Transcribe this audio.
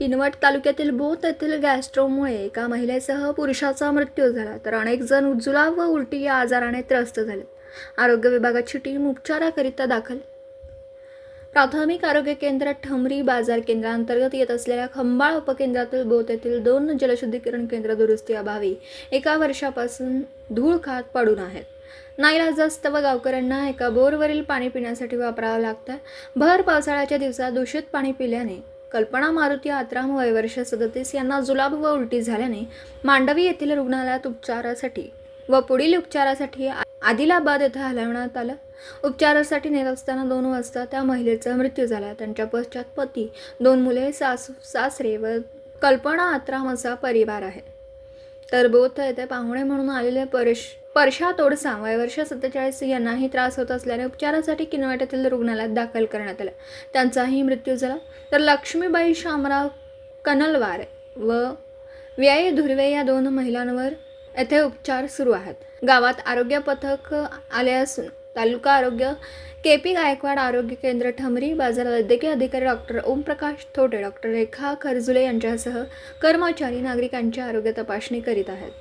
किनवट तालुक्यातील बोथ येथील गॅस्ट्रोमुळे एका महिलेसह पुरुषाचा मृत्यू झाला, तर अनेक जण जुलाब व उलटी या आजाराने त्रस्त झाले. आरोग्य विभागाची टीम उपचाराकरिता दाखल. प्राथमिक आरोग्य केंद्र ठमरी बाजार केंद्रांतर्गत येत असलेल्या खंबाळ उपकेंद्रातील बोथ येथील 2 जलशुद्धीकरण केंद्र दुरुस्ती अभावी एका वर्षापासून धूळ खात पडून आहेत. नाईलाजास्तव गावकऱ्यांना एका बोरवरील पाणी पिण्यासाठी वापरावं लागतं. भर पावसाळ्याच्या दिवसात दूषित पाणी पिल्याने कल्पना मारुती आत्राम वय वर्ष 37 यांना जुलाब व उलटी झाल्याने मांडवी येथील रुग्णालयात उपचारासाठी व पुढील उपचारासाठी आदिलाबाद येथे हलवण्यात आलं. उपचारासाठी नेत असताना 2 वाजता त्या महिलेचा मृत्यू झाला. त्यांच्या पश्चात पती, 2 मुले, सासरे व कल्पना आत्राम असा परिवार आहे. तर बोथ येथे पाहुणे म्हणून आलेले परशा तोडसा वय वर्ष 47 यांनाही त्रास होत असल्याने उपचारासाठी किनवट येथील रुग्णालयात दाखल करण्यात आलं. त्यांचाही मृत्यू झाला. तर लक्ष्मीबाई शामराव कनलवार व व्याय धुर्वे या 2 महिलांवर येथे उपचार सुरू आहेत. गावात आरोग्य पथक आले असून तालुका आरोग्य KP गायकवाड आरोग्य केंद्र ठमरी बाजार वैद्यकीय अधिकारी डॉक्टर ओमप्रकाश थोटे, डॉक्टर रेखा खरजुले यांच्यासह कर्मचारी नागरिकांची आरोग्य तपासणी करीत आहेत.